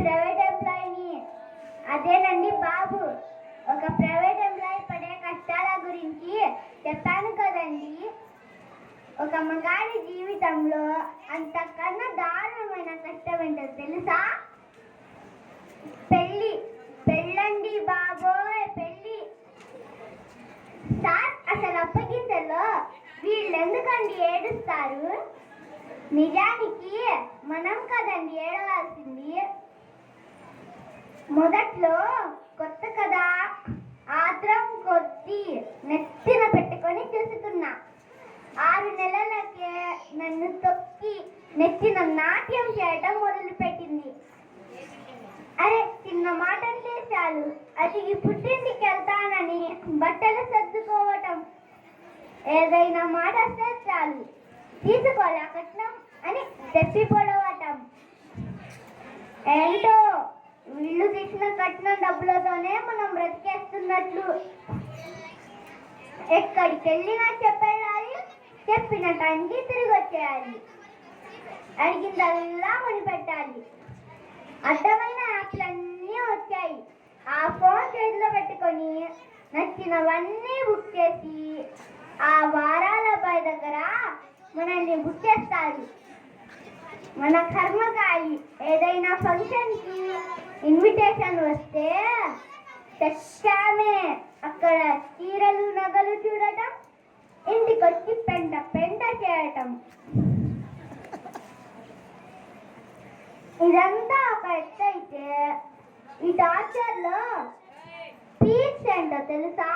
Private ఎంప్లాయీని. అదేనండి బాబు, ఒక private employee పడే కష్టాల గురించి చెప్పాను కదండి. ఒక మగాడి జీవితంలో అంతకన్నా దారుణమైన కష్టం ఏంటో తెలుసా? పెళ్ళండి బాబోయ్, పెళ్ళి. సార్, అసలు అప్పగింతలో వీళ్ళెందుకండి ఏడుస్తారు? నిజానికి మనం కదండి ఏడవలసింది. మొదట్లో కొత్త కదా, ఆత్రం కొద్ది నెత్తిన పెట్టుకొని చూస్తున్నా. 6 నెలలకే నన్ను తొక్కి నెత్తిన నాట్యం చేయటం మొదలుపెట్టింది. అరే, చిన్న మాట అంటే చాలు, అది పుట్టింటికి వెళ్తానని బట్టలు సర్దుకోవటం. ఏదైనా మాట వస్తే చాలు, తీసుకోలే కట్నం అని చెప్పి పొడవటం. ఏంటో వీళ్ళు తీసిన కట్నం డబ్బులతోనే మనం బ్రతికేస్తున్నట్లు. ఎక్కడికి వెళ్ళినా చెప్పేయాలి, చెప్పిన టైంకి తిరిగి వచ్చేయాలి, అడిగిందల్లా కొని పెట్టాలి. అడ్డమైన యాప్లన్నీ వచ్చాయి. ఆ ఫోన్ చేతిలో పెట్టుకొని నచ్చినవన్నీ బుక్ చేసి ఆ వారాల అబ్బాయి దగ్గర మనల్ని బుక్ చేస్తారు. మన కర్మకాయి. ఏదైనా ఫంక్షన్కి ఇన్విటేషన్ వస్తే తెచ్చామే, అక్కడ చీరలు నగలు చూడటం, ఇంటికొచ్చి పెంట పెంట చేయటం. ఇదంతా ఒక ఎత్తు అయితే, ఈ టార్చర్లో పీక్స్ ఏంటో తెలుసా?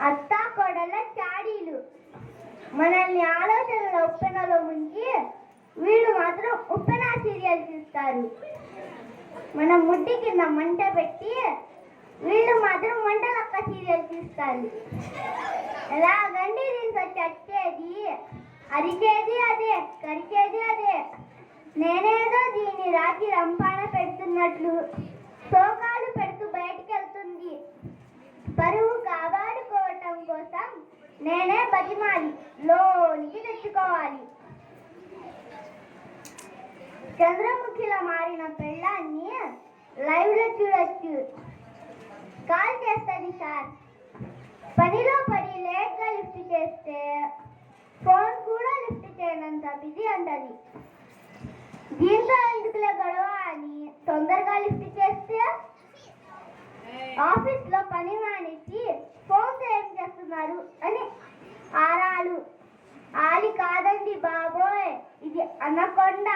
అత్తా కోడళ్ళ చాడీలు. మనల్ని ఆలోచనల ఉప్పెనలో ముంచి వీళ్ళు మాత్రం ఉప్పెన సీరియల్ చూస్తారు. మన ముడ్డి కింద మంట పెట్టి వీళ్ళు మాత్రం మంటలక్క సీరియల్ చూస్తారు. ఎలాగండి దీంతో చచ్చేది? అరిచేది అదే, కరిచేది అదే. నేనేదో దీన్ని రాత్రి రంపాన పెడుతున్నట్లు శోకాలు పెడుతూ బయటికి వెళ్తుంది. పరువు కాపాడుకోవటం కోసం నేనే బతిమాలి లోనికి తెచ్చుకోవాలి. చంద్రముఖిలా మారిన పెళ్ళాన్ని లైవ్ లో చూడొచ్చు. కాల్ చేస్తుంది సార్. పనిలో పడి లేట్ గా లిఫ్ట్ చేస్తే ఫోన్ కూడా లిఫ్ట్ చేయనంత బిజీ అంటది. దీంతో ఎందుకులే గొడవ అని తొందరగా లిఫ్ట్ చేస్తే ఆఫీస్ లో పని మానేసి ఫోన్ ఏం చేస్తున్నారు అని ఆరాలు. ఆలి కాదండి బాబోయ్, ఇది అనకొండ.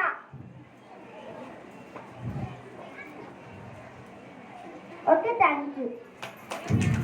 Okay, thank you.